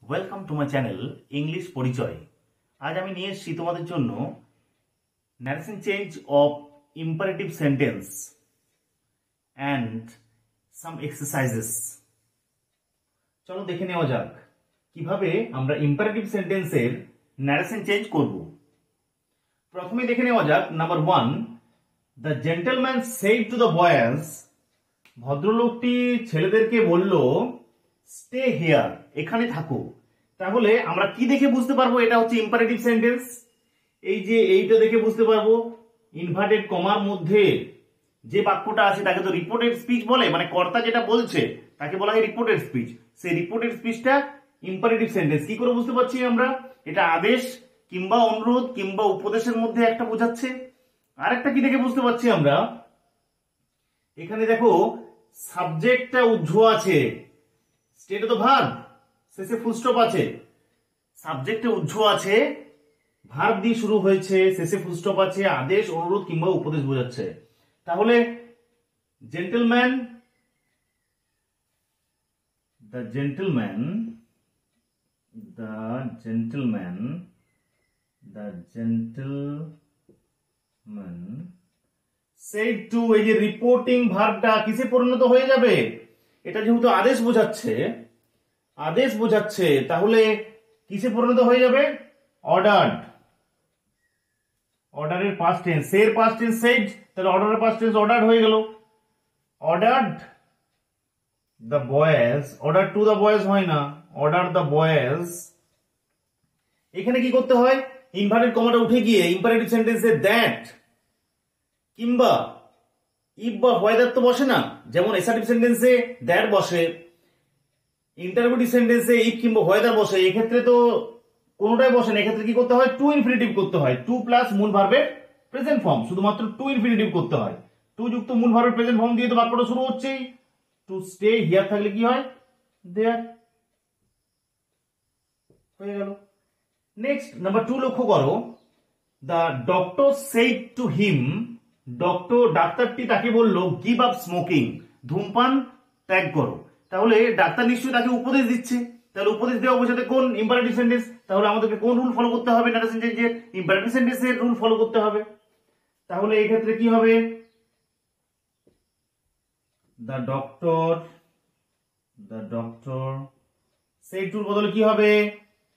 Welcome to my channel English পরিচয়। আজ আমি নিয়ে এসেছি তোমাদের জন্য narration change of imperative sentence and some exercises. চলো দেখে নেওয়া যাক কিভাবে আমরা ইম্পারেটিভ সেন্টেন্সের ন্যারেশন চেঞ্জ করব। প্রথমে দেখে নেওয়া যাক number 1, the gentleman said to the boys. ভদ্রলোকটি ছেলেদেরকে বলল স্টে হিয়ার, এখানে থাকো। তাহলে আমরা কি দেখে বুঝতে পারবো এটা হচ্ছে ইম্পারেটিভ সেন্টেন্স? এই যে এইটা দেখে বুঝতে পারবো ইনভার্টেড কমার মধ্যে যে বাক্যটা আছে তাকে তো রিপোর্টেড স্পিচ বলে, মানে কর্তা যেটা বলছে তাকে বলা হয় রিপোর্টেড স্পিচ। সেই রিপোর্টেড স্পিচটা ইম্পারেটিভ সেন্টেন্স। কি করে বুঝতে পারছি আমরা? এটা আদেশ কিংবা অনুরোধ কিংবা উপদেশের মধ্যে একটা বোঝাচ্ছে। আরেকটা কি দেখে বুঝতে পারছি আমরা, এখানে দেখো সাবজেক্টটা উজ্জ্ব আছে, স্টেট তো ভার্ব, শেষে ফুল স্টপ আছে। সাবজেক্টে উজ্জ্ব আছে, ভার্ব দিয়ে শুরু হয়েছে, শেষে ফুল স্টপ আছে, আদেশ অনুরোধ কিংবা উপদেশ বোঝাচ্ছে। তাহলে gentleman, the gentleman said two, এই যে রিপোর্টিং ভার্বটা কিসে পরিণত হয়ে যাবে? এটা যেহেতু আদেশ বোঝাচ্ছে তাহলে কিসে পরিণত হয়ে যাবে? অর্ডারড। অর্ডারের পাস্ট টেন্স, এর পাস্ট টেন্স সেড, তাহলে অর্ডারের পাস্ট টেন্স অর্ডারড হয়ে গেল। Ordered the boys, order to the boys হয় না, অর্ডার দ্য বয়েজ। এখানে কি করতে হয়? ইনভার্টেড কমাটা উঠে গিয়ে ইম্পারেটিভ সেন্টেন্সে দ্যাট কিংবা ইফ বা হোয়াইদার তো বসে না, যেমন অ্যাসার্টিভ সেন্টেন্সে দ্যাট বসে, ইন্টারোগেটিভ সেন্টেন্সে ইফ কিংবা হোয়াইদার বসে। এক্ষেত্রে তো কোনোটাই বসে না, এক্ষেত্রে কি করতে হয়? টু ইনফিনিটিভ করতে হয়, টু প্লাস মূল ভার্বের প্রেজেন্ট ফর্ম, শুধুমাত্র টু ইনফিনিটিভ করতে হয়। টু যুক্ত মূল ভার্বের প্রেজেন্ট ফর্ম দিয়ে তো বাক্যটা শুরু হচ্ছেই। টু স্টে হিয়ার থাকলে কি হয়? দেয়ার হয়ে গেল। নেক্সট নাম্বার 2 লক্ষ্য করো, the doctor said to him, ডাক্তারটি তাকে বলল গিভ আপ স্মোকিং, ধূমপান ত্যাগ করো। তাহলে ডাক্তার নিশ্চয়ই তাকে উপদেশ দিচ্ছে, তাহলে উপদেশ দেওয়া বোঝাতে কোন ইম্পারেটিভ সেন্টেন্স? তাহলে আমাদেরকে কোন রুল ফলো করতে হবে? ন্যারেশন চেঞ্জের ইম্পারেটিভ সেন্টেন্সের রুল ফলো করতে হবে। তাহলে এই ক্ষেত্রে কি হবে? দ্য ডক্টর সেড টুর বদলে কি হবে?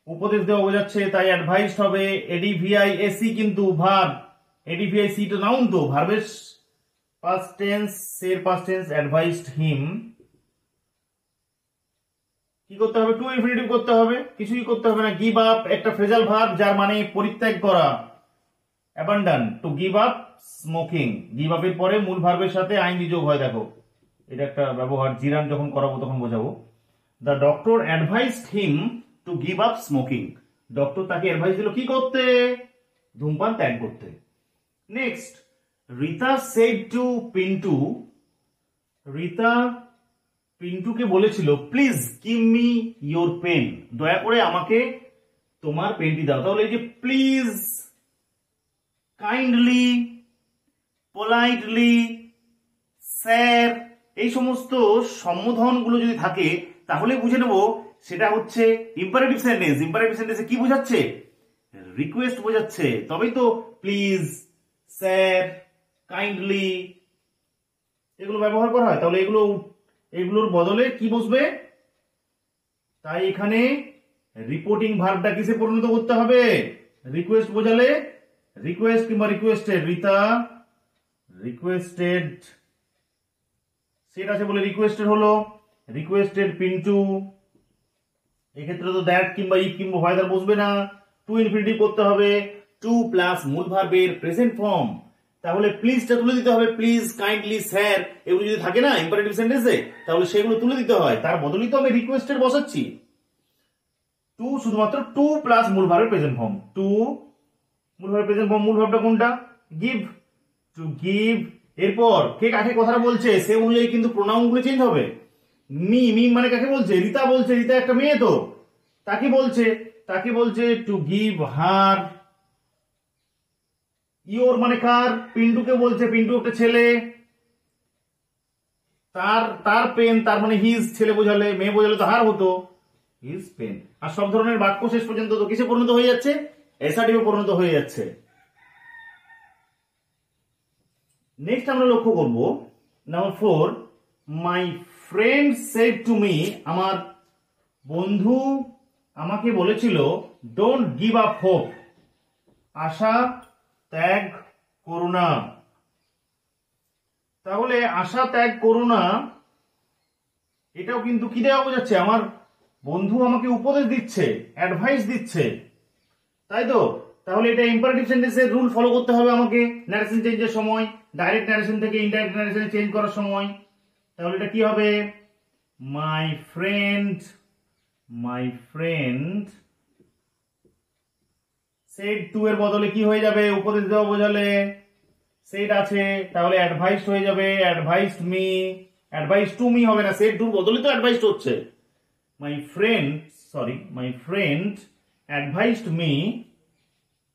উপদেশ দেওয়া বোঝাচ্ছে তাই অ্যাডভাইসড হবে। এডিভিআইএসি কিন্তু ভার্ব, এডিভিআইসি তো নাউন, তো ভার্বের পাস্ট টেন্স, এর পাস্ট টেন্স অ্যাডভাইসড হিম। কি করতে হবে? টু ইনফিনিটিভ করতে হবে, কিছুই করতে হবে না। গিভ আপ একটা ফ্রেজাল ভার্ব যার মানে পরিত্যাগ করা, abandon. Two give up smoking, give up এর পরে মূল ভার্বের সাথে আইনজি যোগ হয়। দেখো এটা একটা ব্যবহার, জিরান যখন করাবো তখন বোঝাবো। The doctor advised him to give up smoking, doctor তাকে অ্যাডভাইস দিল কি করতে? ধূমপান ত্যাগ করতে। Next, Rita said to Pintu, Rita পিন্টুকে বলেছিল please give me your pen, দয়া করে আমাকে তোমার পেনটি দাও। তাহলে এই যে প্লিজ, কাইন্ডলি, পোলাইটলি, স্যার, এই সমস্ত সম্বোধনগুলো যদি থাকে তাহলে বুঝে নেব সেটা হচ্ছে ইম্পারেটিভ সেন্টেন্স। ইম্পারেটিভ সেন্টেন্সে কি বোঝাচ্ছে? রিকোয়েস্ট বোঝাচ্ছে। তবেই তো প্লিজ, স্যার, কাইন্ডলি এগুলো ব্যবহার করা হয়। তাহলে এগুলোর বদলে কি বসবে? তাই এখানে রিপোর্টিং ভার্বটা কিসে পরিণত করতে হবে? রিকোয়েস্ট বোঝালে রিকোয়েস্ট কিংবা রিকোয়েস্টেড। রিতা রিকোয়েস্টেড, সেট আছে বলে রিকোয়েস্টেড হলো, রিকোয়েস্টেড পিন্টু। এক্ষেত্রে তো দ্যাট কিংবা ইফ কিংবা হোয়াইদার বসবে না, টু ইনফিনিটিভ করতে হবে, টু প্লাস মূল ভার্বের প্রেজেন্ট ফর্ম। তাহলে প্লিজটা তুলে দিতে হবে, প্লিজ, কাইন্ডলি, স্যার, এগুলো যদি থাকে না ইম্পারেটিভ সেন্টেন্সে তাহলে সেগুলো তুলে দিতে হয়। তার বদলে তো আমি রিকোয়েস্টেড বসাচ্ছি। টু শুধুমাত্র টু প্লাস মূল ভার্বের প্রেজেন্ট ফর্ম, টু মূল ভার্বের প্রেজেন্ট ফর্ম। মূল ভার্বটা কোনটা? Give, to give. এরপর কে কাকে কথাটা বলছে সে অনুযায়ী কিন্তু প্রোনাউন গুলো চেঞ্জ হবে। মি মানে কাকে বলছে? রিতা বলছে, রিতা একটা মেয়ে তো, তাকে বলছে টু গিভ হার। ইওর মানে কার? পিন্টুকে বলছে, পিন্টু একটা ছেলে, তার পেন, তার মানে হিজ, ছেলে বোঝালে, মেয়ে বোঝালে তো হার হতো। His pen. আর সব ধরনের বাক্য শেষ পর্যন্ত তো কিসে পরিণত হয়ে যাচ্ছে? অ্যাসার্টিভে পরিণত হয়ে যাচ্ছে। নেক্সট আমরা লক্ষ্য করব number 4, my friend said to me, আমার বন্ধু আমাকে বলেছিল, ডোন্ট গিভ আপ হোপ, আশা ত্যাগ করো না। তাহলে আশা ত্যাগ করো না, এটাও কিন্তু কি দেওয়া বোঝাচ্ছে? আমার বন্ধু আমাকে উপদেশ দিচ্ছে, অ্যাডভাইস দিচ্ছে, তাই তো? তাহলে এটা ইম্পারেটিভ সেন্টেন্সের রুল ফলো করতে হবে আমাকে ন্যারেশন চেঞ্জের সময়, ডাইরেক্ট ন্যারেশন থেকে ইনডাইরেক্ট ন্যারেশনে চেঞ্জ করার সময়। তাহলে এটা কি হবে? মাই ফ্রেন্ড সেড টু এর বদলে কি হয়ে যাবে? উপদেশ দেওয়া বোঝালে সেড আছে, তাহলে অ্যাডভাইসড হয়ে যাবে, advised me, advice to me হবে না, সেড টুর বদলে তো অ্যাডভাইসড হচ্ছে। মাই ফ্রেন্ড অ্যাডভাইসড মি,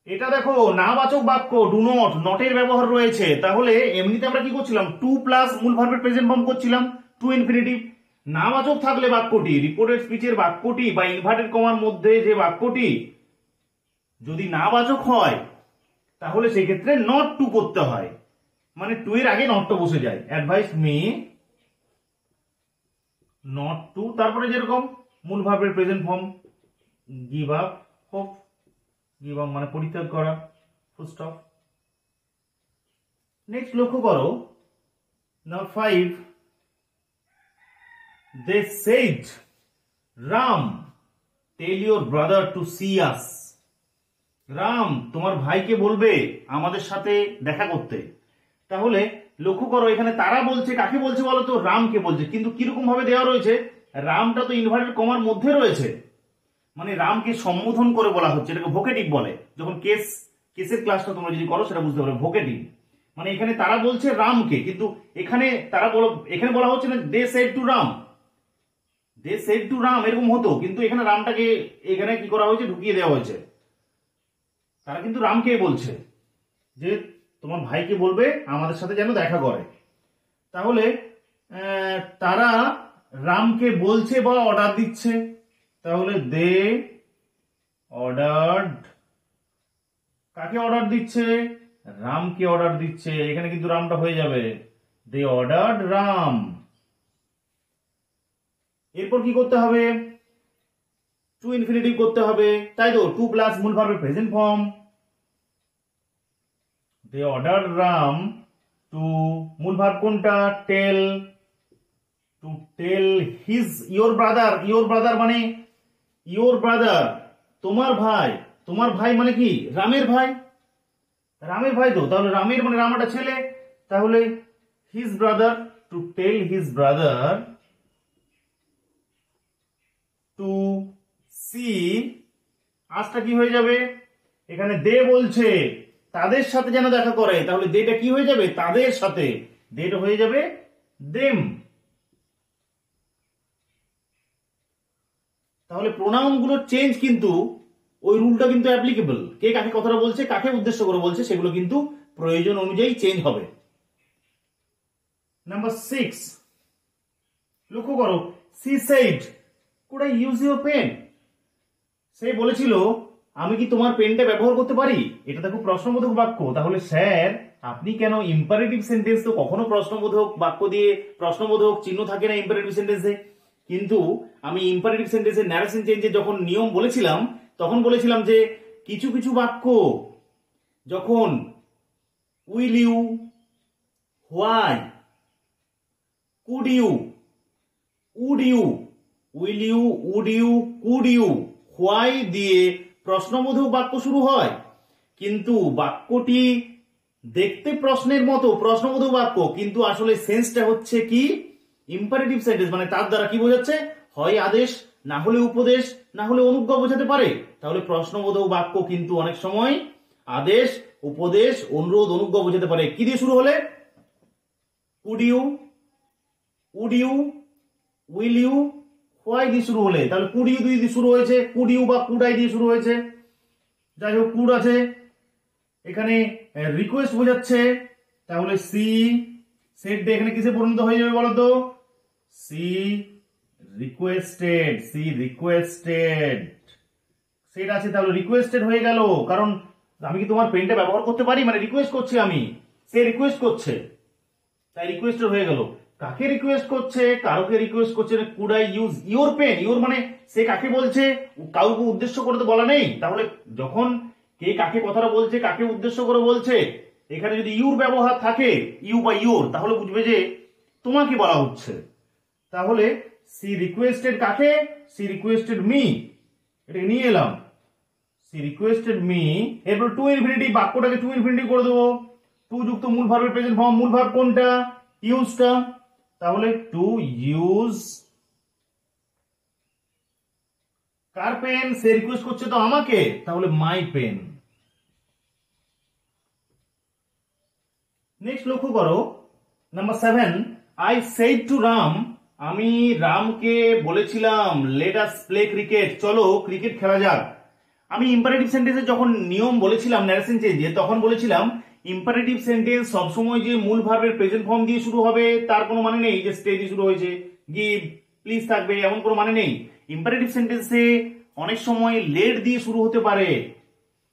এটা দেখো নাবাচক বাক্য, ডু নট, নটের ব্যবহার রয়েছে। তাহলে এমনিতে আমরা কি করছিলাম? টু প্লাস মূল ভার্বের প্রেজেন্ট ফর্ম করছিলাম, টু ইনফিনিটিভ। নাবাচক থাকলে বাক্যটি, রিপোর্টেড স্পিচের বাক্যটি বা ইনভার্টেড কমার মধ্যে যে বাক্যটি যদি নাবাচক হয়, তাহলে সেই ক্ষেত্রে নট টু করতে হয়, মানে টু এর আগে নটটা বসে যায়। অ্যাডভাইস মি নট টু, তারপরে যেরকম মূল ভার্বের present form, give up hope, give up মানে পরিত্যাগ করা, ফুল স্টপ। নেক্সট লক্ষ্য করো number 5, they said, Ram tell your brother to see us, রাম তোমার ভাইকে বলবে আমাদের সাথে দেখা করতে। তাহলে লক্ষ্য করো এখানে তারা বলছে, কাকে বলছে বলো তো? রামকে বলছে। কিন্তু কিরকম ভাবে দেওয়া রয়েছে? রামটা তো ইনভার্টেড কমার মধ্যে রয়েছে, মানে রামকে সম্বোধন করে বলা হচ্ছে, এটাকে ভোকেটিভ বলে। যখন কেসের ক্লাসটা তোমরা যদি করো সেটা বুঝতে পারবে, ভোকেটিভ মানে এখানে তারা বলছে রামকে, কিন্তু এখানে এখানে বলা হচ্ছে না they said to Ram, they said to Ram এরকম হতো, কিন্তু এখানে রামটাকে এখানে কি করা হয়েছে? ঢুকিয়ে দেওয়া হয়েছে। তারা কিন্তু রামকে বলছে যে তোমার ভাইকে বলবে আমাদের সাথে যেন দেখা করে। তাহলে তারা রামকে বলছে বা অর্ডার দিচ্ছে, তাহলে দে অর্ডারড, কাকে অর্ডার দিচ্ছে? রামকে অর্ডার দিচ্ছে। এখানে কিন্তু রামটা হয়ে যাবে, দে অর্ডারড রাম। এরপর কি করতে হবে? টু ইনফিনিটিভ করতে হবে, তাই তো? টু প্লাস মূল ভার্বের present form, they order Ram to, মূল ভার্ব কোনটা? Tell, to tell his, your brother মানে ইয়োর ব্রাদার, তোমার ভাই। তোমার ভাই মানে কি? রামের ভাই, রামের ভাই তো। তাহলে রামের মানে রাম একটা ছেলে, তাহলে his brother, to tell his brother to see আজটা কি হয়ে যাবে? এখানে দে বলছে তাদের সাথে যেন দেখা করে, তাহলে দেটা কি হয়ে যাবে? তাদের সাথে, দেটা হয়ে যাবে দেম। তাহলে প্রোনাউন গুলোর চেঞ্জ কিন্তু ওই রুলটা কিন্তু অ্যাপ্লিকেবল, কে কাকে কথাটা বলছে, কাকে উদ্দেশ্য করে বলছে, সেগুলো কিন্তু প্রয়োজন অনুযায়ী চেঞ্জ হবে। নাম্বার 6, লক্ষ্য করো, she said, could I use your pen, সে বলেছিল আমি কি তোমার পেনটা ব্যবহার করতে পারি। এটা দেখো প্রশ্নবোধক বাক্য। তাহলে স্যার আপনি কেন ইম্পারেটিভ সেন্টেন্স, তো কখনো প্রশ্নবোধক বাক্য দিয়ে প্রশ্নবোধক চিহ্ন থাকে না ইম্পারেটিভ সেন্টেন্সে, কিন্তু আমি ইম্পারেটিভ সেন্টেন্সের ন্যারেশন চেঞ্জে যখন নিয়ম বলেছিলাম, তখন বলেছিলাম যে কিছু কিছু বাক্য যখন will you, why, could you, would you, will you, would you, could you, why দিয়ে প্রশ্নবোধক বাক্য শুরু হয়, কিন্তু বাক্যটি দেখতে প্রশ্নের মতো, প্রশ্নবোধক বাক্য, কিন্তু আসলে সেন্সটা হচ্ছে কি? ইম্পারেটিভ সেন্টেন্স, মানে তার দ্বারা কি বোঝাচ্ছে? হয় আদেশ, না হলে উপদেশ, না হলে অনুজ্ঞা বোঝাতে পারে। তাহলে প্রশ্নবোধক বাক্য কিন্তু অনেক সময় আদেশ, উপদেশ, অনুরোধ, অনুজ্ঞা বোঝাতে পারে। কি দিয়ে শুরু হলে? Could you, would you, will you, why দিয়ে শুরু হলে। তাহলে কুড ইউ দিয়ে শুরু হয়েছে, কুড ইউ বা কুড আই দিয়ে শুরু হয়েছে, যাই হোক কুড আছে এখানে, রিকোয়েস্ট বোঝাচ্ছে। তাহলে সি সেড এখানে কিসে পরিণত হয়ে যাবে বলতো? She requested, she requested, set আছে, তাহলে রিকোয়েস্টেড হয়ে গেল। কারণ আমি কি তোমার পেনটা ব্যবহার করতে পারি, মানে রিকোয়েস্ট করছি আমি, সে রিকোয়েস্ট করছে, তাই রিকোয়েস্টেড হয়ে গেল। কাকে রিকোয়েস্ট করছে, কারোকে রিকোয়েস্ট করছে, could I use your pen, your মানে সে কাকে বলছে, কাউকে উদ্দেশ্য করে তো বলা নেই। তাহলে যখন কে কাকে কথাটা বলছে, কাকে উদ্দেশ্য করে বলছে, এখানে যদি ইউর ব্যবহার থাকে, ইউ বা ইওর, তাহলে বুঝবে যে তোমাকে বলা হচ্ছে। তাহলে সি রিকোয়েস্টেড কাকে, সি রিকোয়েস্টেড মি, এটাকে নিয়ে এলাম, সি রিকোয়েস্টেড মি। এরপর টু ইনফিনিটি, বাক্যটাকে টু ইনফিনিটি করে দেবো, টু যুক্ত মূল ভার্বের প্রেজেন্ট ফর্ম, মূল ভার্ব কোনটা, ইউজটা, তাহলে টু ইউজ। কার পেন, সে রিকোয়েস্ট করছে তো আমাকে, তাহলে মাই পেন। নেক্সট লক্ষ্য করো, number 7, I said to Ram, আমি রামকে বলেছিলাম লেট আস প্লে ক্রিকেট, চলো ক্রিকেট খেলা যাক। আমি ইম্পারেটিভ সেন্টেন্সে যখন নিয়ম বলেছিলাম ন্যারেশন চেঞ্জে, তখন বলেছিলাম ইম্পারেটিভ সেন্টেন্স সবসময় যে মূল ভার্বের প্রেজেন্ট ফর্ম দিয়ে শুরু হবে তার কোনো মানে নেই, যে স্টে দিয়ে শুরু হয়েছে, গিভ, প্লিজ থাকবে, এমন কোনো মানে নেই। ইম্পারেটিভ সেন্টেন্সে অনেক সময় লেট দিয়ে শুরু হতে পারে।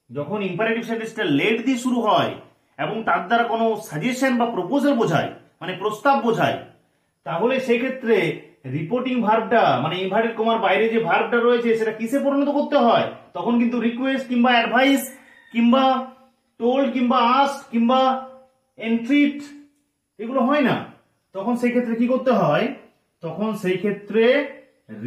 যখন ইম্পারেটিভ সেন্টেন্সটা লেট দিয়ে শুরু হয় এবং তার দ্বারা কোনো সাজেশন বা প্রপোজাল বোঝায়, মানে প্রস্তাব বোঝায়, তাহলে সেক্ষেত্রে রিপোর্টিং ভার্বটা, মানে ইনভার্টেড কমার বাইরে যে ভার্বটা রয়েছে সেটা কিসে পরিণত করতে হয়, তখন কিন্তু রিকোয়েস্ট কিংবা অ্যাডভাইস কিংবা টোল্ড কিংবা আস্ক কিংবা এন্ট্রিট এগুলো হয় না। তখন সেই ক্ষেত্রে কি করতে হয়, তখন সেই ক্ষেত্রে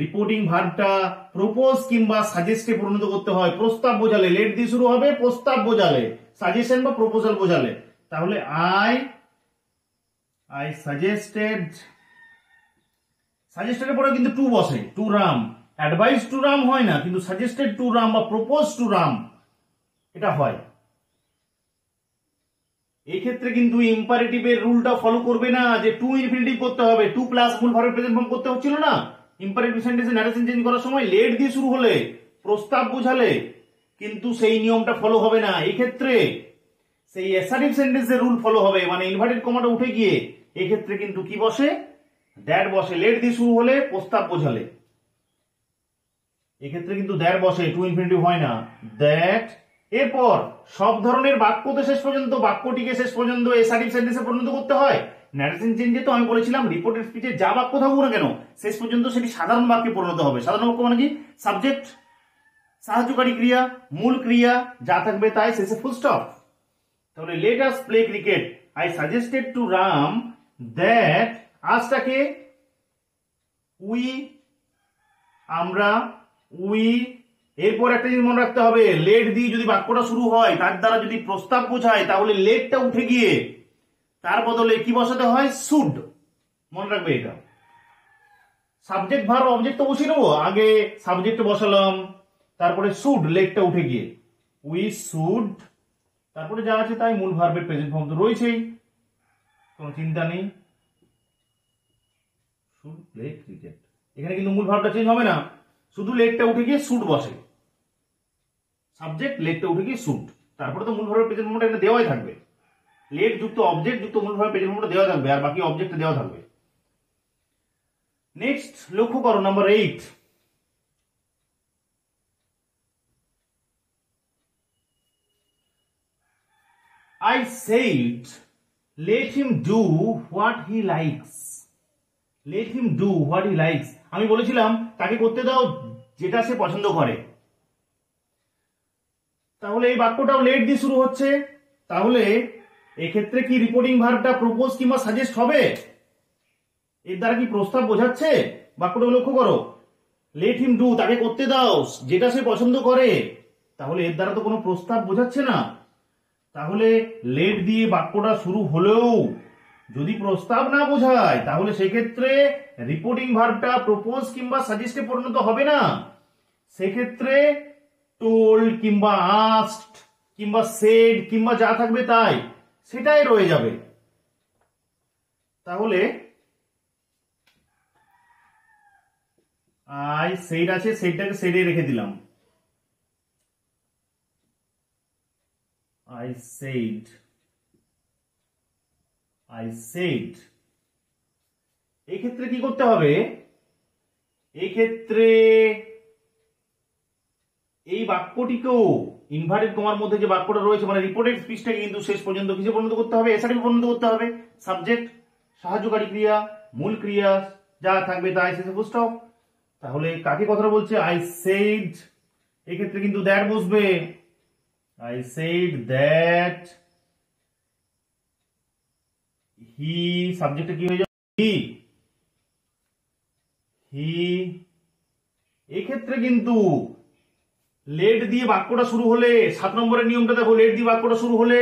রিপোর্টিং ভার্বটা প্রপোজ কিংবা সাজেস্টে পরিণত করতে হয়। প্রস্তাব বোঝালে লেট দিয়ে শুরু হবে, প্রস্তাব বোঝালে, সাজেশন বা প্রপোজাল বোঝালে, তাহলে আই সাজেস্টেড, সাজেস্টেডের পরে কিন্তু টু বসে, to Ram, advice to Ram হয় না, কিন্তু সাজেস্টেড টু রাম বা প্রপোজ টু রাম এটা হয়। এই ক্ষেত্রে কিন্তু ইম্পারেটিভের রুলটা ফলো করবে না যে টু ইনফিনিটিভ করতে হবে, টু প্লাস মূল ভার্বের প্রেজেন্ট ফর্ম করতে হচ্ছিল না। ইম্পারেটিভ সেন্টেন্সে ন্যারেশন চেঞ্জ করার সময় লেট দিয়ে শুরু হলে, প্রস্তাব বোঝালে, কিন্তু সেই নিয়মটা ফলো হবে না। এই ক্ষেত্রে সেই অ্যাসার্টিভ সেন্টেন্সের রুল ফলো হবে, মানে ইনভার্টেড কমাটা উঠে গিয়ে এই ক্ষেত্রে কিন্তু কি বসে, দ্যাট বসে, লেট দিয়ে শুরু হলে, প্রস্তাব বোঝালে। এক্ষেত্রে কিন্তু দ্যাট বসে, টু ইনফিনিটিভ হয় না, দ্যাট। এরপর সব ধরনের বাক্যতে শেষ পর্যন্ত, বাক্যটিকে শেষ পর্যন্ত অ্যাসার্টিভ সেন্টেন্সে পরিণত করতে হয়। ন্যারেশন চেঞ্জে তো আমি বলেছিলাম রিপোর্টেড স্পিচে যা বাক্য থাকুক না কেন শেষ পর্যন্ত সেটি সাধারণ বাক্যে পরিণত হবে। সাধারণ বাক্য মানে কি, সাবজেক্ট, সাহায্যকারী ক্রিয়া, মূল ক্রিয়া যা থাকবে তাই শেষে ফুল স্টপ। তাহলে let us play cricket, I suggested to Ram that, আজটাকে উই, আমরা, উই। এরপর একটা জিনিস মনে রাখতে হবে, লেট দিয়ে যদি বাক্যটা শুরু হয়, তার দ্বারা যদি প্রস্তাব বোঝায়, তাহলে লেটটা উঠে গিয়ে তার বদলে কি বসাতে হয়, শুড। মনে রাখবে এটা। সাবজেক্ট ভার্ব অবজেক্ট তো বসিয়ে নেবো, আগে সাবজেক্ট বসালাম, তারপরে শুড, লেটটা উঠে গিয়ে উই শুড, তারপরে যা আছে তাই, মূল ভার্বের প্রেজেন্ট ফর্ম তো রয়েছেই, কোনো চিন্তা নেই, শুড প্লে ক্রিকেট। এখানে কিন্তু মূল ভার্বটা চেঞ্জ হবে না, শুধু লেটটা উঠে গিয়ে শুড বসে, সাবজেক্ট লেটটা উঠে গিয়ে শুড, তারপরে তো মূল ভার্বের প্রেজেন্ট ফর্মটা এখানে দেওয়াই থাকবে, লেট যুক্ত অবজেক্ট যুক্ত মূল ভার্বের প্রেজেন্ট ফর্মটা দেওয়া থাকবে, আর বাকি অবজেক্ট দেওয়া থাকবে। নেক্সট লক্ষ্য করো, number 8, I said let him do what he likes, let him do what he likes, আমি বলেছিলাম তাকে করতে দাও যেটা সে পছন্দ করে। তাহলে এই বাক্যটাও লেট দিয়ে শুরু হচ্ছে, তাহলে এক্ষেত্রে কি রিপোর্টিং ভার্বটা প্রপোজ কিংবা সাজেস্ট হবে? এর দ্বারা কি প্রস্তাব বোঝাচ্ছে? বাক্যটা লক্ষ্য করো, লেট হিম ডু, তাকে করতে দাও যেটা সে পছন্দ করে, তাহলে এর দ্বারা তো কোনো প্রস্তাব বোঝাচ্ছে না। তাহলে লেট দিয়ে বাক্যটা শুরু হলেও যদি প্রস্তাব না বোঝায়, তাহলে সেক্ষেত্রে রিপোর্টিং ভার্বটা প্রপোজ কিংবা সাজেস্টে পরিণত হবে না। সেক্ষেত্রে টোল্ড কিংবা আস্কড কিংবা সেড কিংবা যা থাকবে তাই সেটাই রয়ে যাবে। তাহলে আই সেড আছে, সেডটাকে সেডে রেখে দিলাম, I said, I said। এই ক্ষেত্রে কি করতে হবে, এই ক্ষেত্রে এই বাক্যটিকেও ইনভার্টেড কমার মধ্যে যে বাক্যটা রয়েছে মানে রিপোর্টেড স্পিচটাকে কিন্তু শেষ পর্যন্ত কিসে পরিণত করতে হবে, এসআরটিভি পরিণত করতে হবে। সাবজেক্ট, সাহায্যকারী ক্রিয়া, মূল ক্রিয়া যা থাকবে তাই শেষে ফুল স্টপ। তাহলে কাকে কথা বলছে? আই সেড, এই ক্ষেত্রে কিন্তু দ্যাট বসবে। আই সেড দ্যাট হি, সাবজেক্টে কি হয়ে যাবে? হি। এই ক্ষেত্রে কিন্তু লেট দিয়ে বাক্যটা শুরু হলে, 7 নম্বরের নিয়মটা দেখো, লেট দিয়ে বাক্যটা শুরু হলে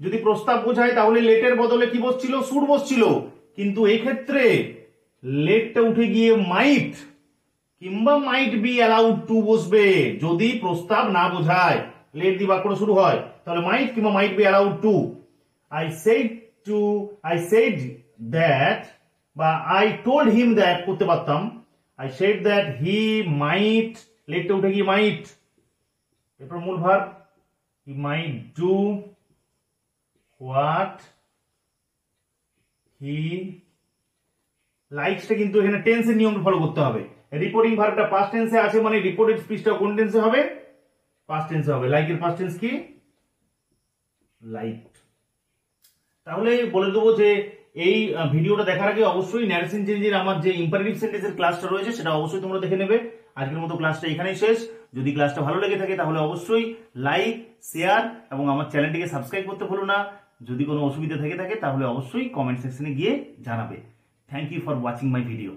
যদি প্রস্তাব বোঝায় তাহলে লেটের বদলে কি বসছিল? শুড বসছিল। কিন্তু এই ক্ষেত্রে লেটটা উঠে গিয়ে মাইট কিংবা মাইট বি অ্যালাউড টু বসবে। যদি প্রস্তাব না বোঝায়, লেট দিয়ে বাক্যটা শুরু হয়, তাহলে মাইট কিংবা might be allowed to. I said that বা আই টোল্ড হিম দ্যাট করতে পারতাম। I said that he might, লেটটা উঠে গিয়ে মাইট, এরপর মূল verb, he might do what he লাইকসটা কিন্তু এখানে টেন্সের নিয়ম ফলো করতে হবে। রিপোর্টিং ভার্বটা পাস্ট টেন্সে আছে মানে রিপোর্টেড স্পিচটা কোন টেন্সে হবে? পাস্ট টেন্সে হবে। লাইকের পাস্ট টেন্স কি? লাইক। তাহলে বলে দেবো যে এই ভিডিওটা দেখার আগে অবশ্যই ন্যারেশন চেঞ্জের আমার যে ইম্পারেটিভ সেন্টেন্সের ক্লাসটা রয়েছে সেটা অবশ্যই তোমরা দেখে নেবে। আজকের মতো ক্লাসটা এখানেই শেষ। যদি ক্লাসটা ভালো লেগে থাকে তাহলে অবশ্যই লাইক, শেয়ার এবং আমার চ্যানেলটিকে সাবস্ক্রাইব করতে ভুলো না। যদি কোনো অসুবিধা থেকে থাকে তাহলে অবশ্যই কমেন্ট সেকশনে গিয়ে জানাবে। Thank you for watching my video.